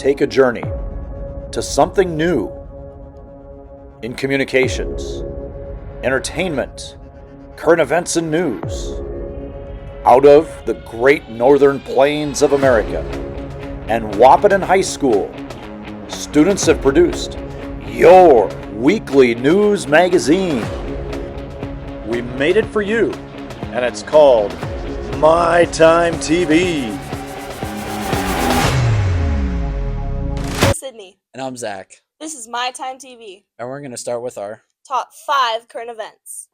take a journey to something new in communications, entertainment, current events and news, out of the great northern plains of America and Wahpeton High School, students have produced your weekly news magazine. We made it for you, and it's called My Time TV. I'm Sydney. And I'm Zach. This is My Time TV. And we're going to start with our Top 5 current events.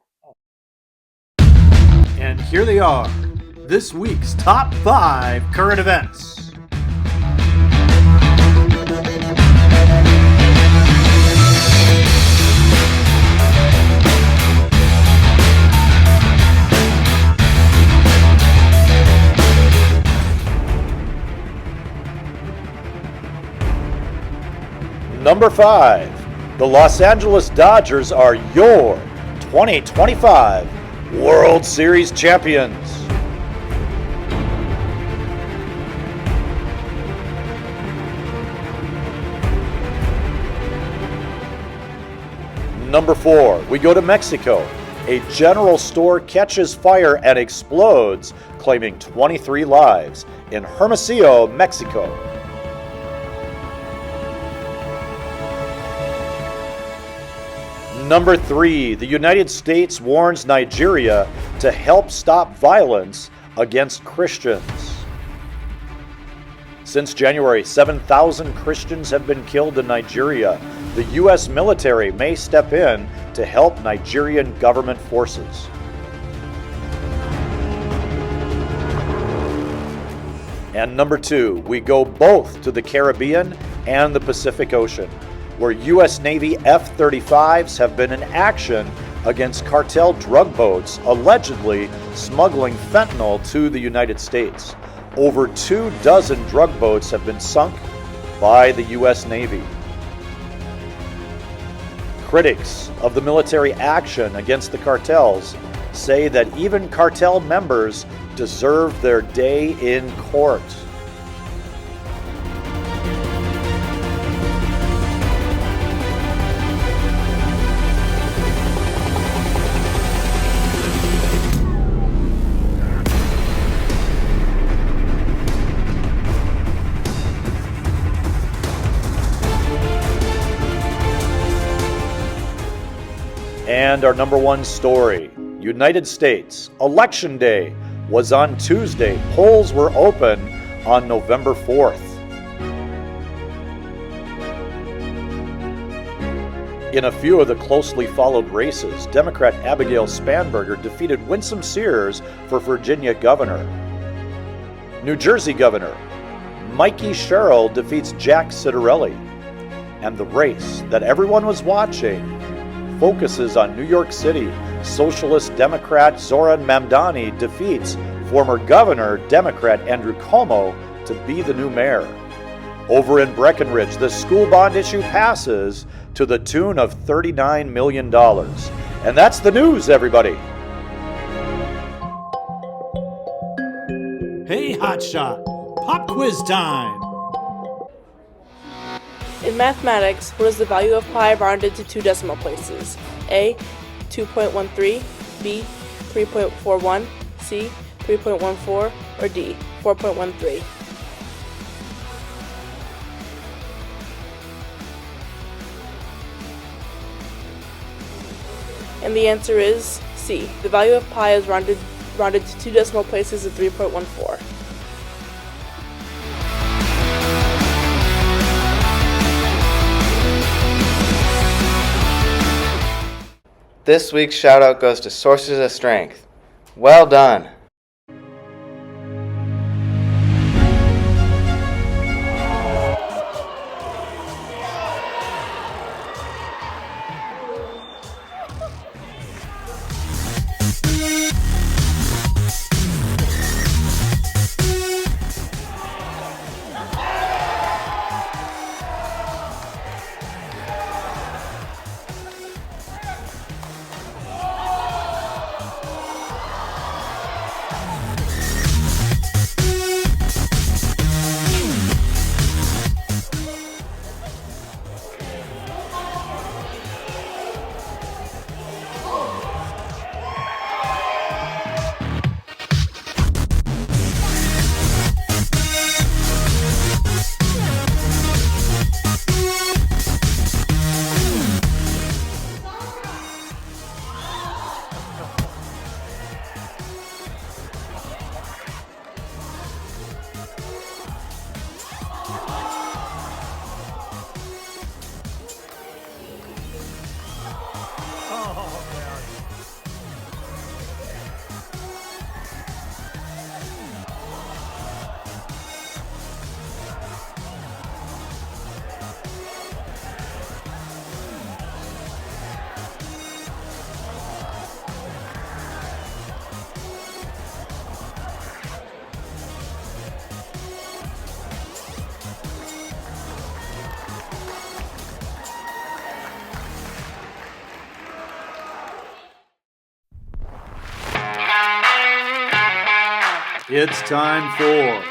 And here they are, this week's top 5 current events. Number 5, the Los Angeles Dodgers are your 2025 World Series champions. Number 4, we go to Mexico. A general store catches fire and explodes, claiming 23 lives in Hermosillo, Mexico. Number 3, the United States warns Nigeria to help stop violence against Christians. Since January, 7,000 Christians have been killed in Nigeria. The U.S. military may step in to help Nigerian government forces. And number 2, we go both to the Caribbean and the Pacific Ocean, where U.S. Navy F-35s have been in action against cartel drug boats allegedly smuggling fentanyl to the United States. Over 24 drug boats have been sunk by the U.S. Navy. Critics of the military action against the cartels say that even cartel members deserve their day in court. And our number 1 story, United States, Election Day was on Tuesday. Polls were open on November 4th. In a few of the closely followed races, Democrat Abigail Spanberger defeated Winsome Sears for Virginia governor. New Jersey governor Mikey Sherrill defeats Jack Citarelli. And the race that everyone was watching focuses on New York City. Socialist Democrat Zoran Mamdani defeats former Governor Democrat Andrew Cuomo to be the new mayor. Over in Breckenridge, the school bond issue passes to the tune of $39 million. And that's the news, everybody. Hey, hotshot, pop quiz time. In mathematics, what is the value of pi rounded to 2 decimal places? A. 2.13, B. 3.41, C. 3.14, or D. 4.13? And the answer is C. The value of pi is rounded to 2 decimal places at 3.14. This week's shout-out goes to Sources of Strength. Well done! It's time for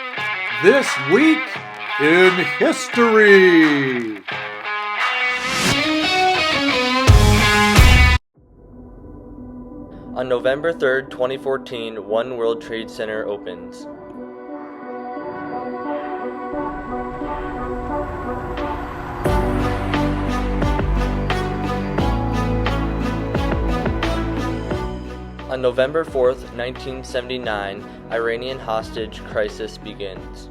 This Week in History. On November 3rd, 2014, One World Trade Center opens. On November 4th, 1979, Iranian hostage crisis begins.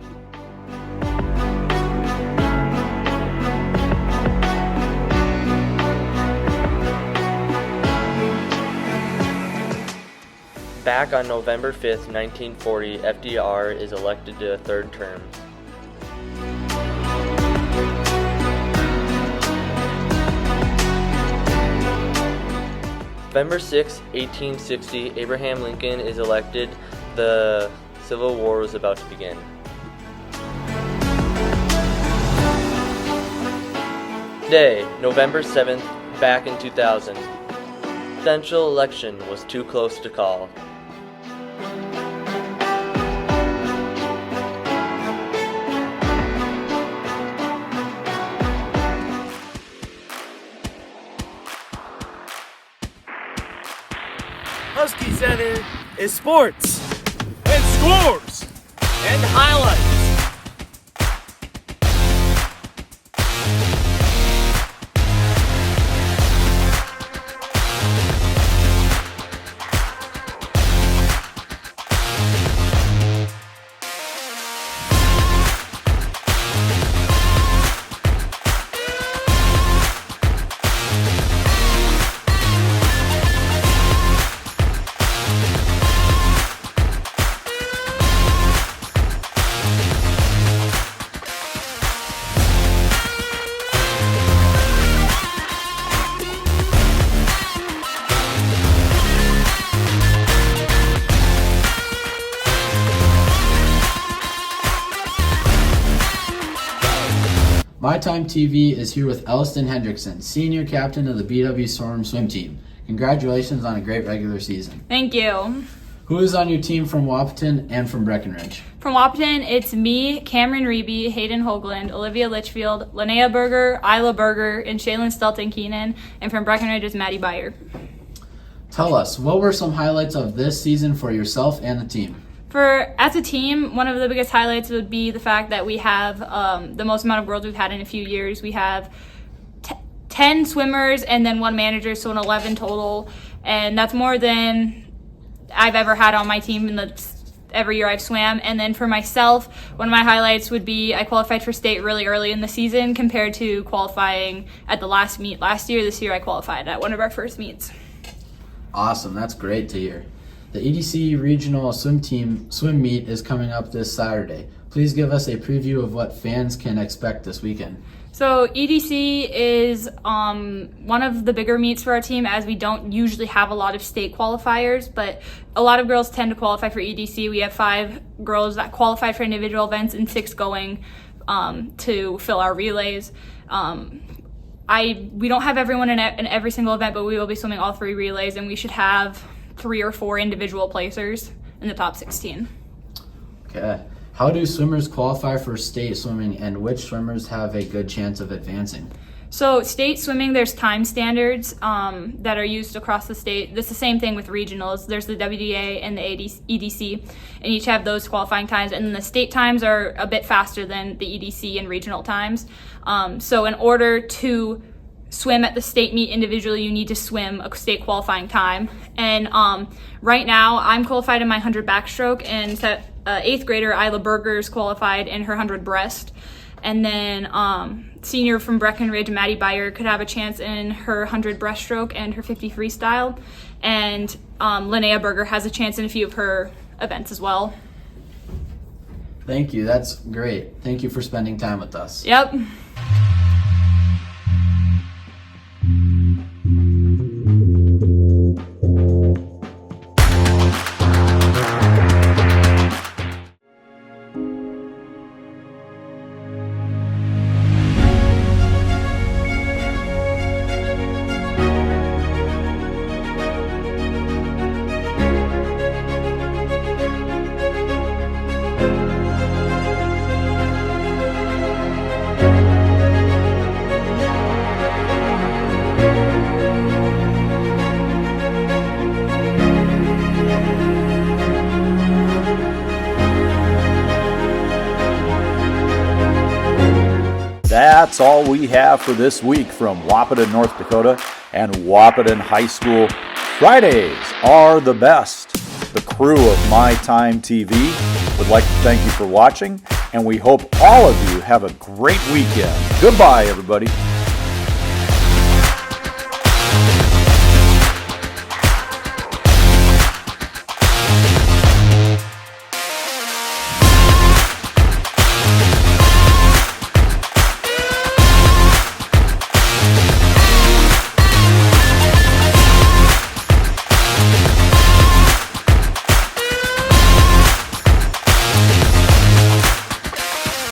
Back on November 5th, 1940, FDR is elected to a third term. November 6, 1860, Abraham Lincoln is elected. The Civil War was about to begin. Today, November 7th, back in 2000. Presidential election was too close to call. HuskyCenter is sports and scores and highlights. My Time TV is here with Elliston Hendrickson, senior captain of the BW Storm swim team. Congratulations on a great regular season. Thank you. Who is on your team from Wahpeton and from Breckenridge? From Wahpeton, it's me, Cameron Reeby, Hayden Hoagland, Olivia Litchfield, Linnea Berger, Isla Berger, and Shaylin Stelton-Keenan, and from Breckenridge is Maddie Beyer. Tell us, what were some highlights of this season for yourself and the team? As a team, one of the biggest highlights would be the fact that we have the most amount of girls we've had in a few years. We have 10 swimmers and then one manager, so an 11 total, and that's more than I've ever had on my team in every year I've swam. And then for myself, one of my highlights would be I qualified for state really early in the season compared to qualifying at the last meet last year. This year I qualified at one of our first meets. Awesome, that's great to hear. The EDC Regional Swim Meet is coming up this Saturday. Please give us a preview of what fans can expect this weekend. So EDC is one of the bigger meets for our team, as we don't usually have a lot of state qualifiers, but a lot of girls tend to qualify for EDC. We have 5 girls that qualified for individual events and 6 going to fill our relays. We don't have everyone in every single event, but we will be swimming all 3 relays, and we should have 3 or 4 individual placers in the top 16. Okay. How do swimmers qualify for state swimming, and which swimmers have a good chance of advancing? So state swimming, there's time standards that are used across the state. This is the same thing with regionals. There's the WDA and the EDC, and each have those qualifying times. And the state times are a bit faster than the EDC and regional times. So in order to swim at the state meet individually, you need to swim a state qualifying time. And right now, I'm qualified in my 100 backstroke, and 8th grader Isla Berger is qualified in her 100 breast. And then senior from Breckenridge, Maddie Beyer, could have a chance in her 100 breaststroke and her 50 freestyle. And Linnea Berger has a chance in a few of her events as well. Thank you. That's great. Thank you for spending time with us. Yep. that's all we have for this week from Wahpeton, North Dakota and Wahpeton High School. Fridays are the best. The crew of My Time TV would like to thank you for watching, and we hope all of you have a great weekend. Goodbye, everybody.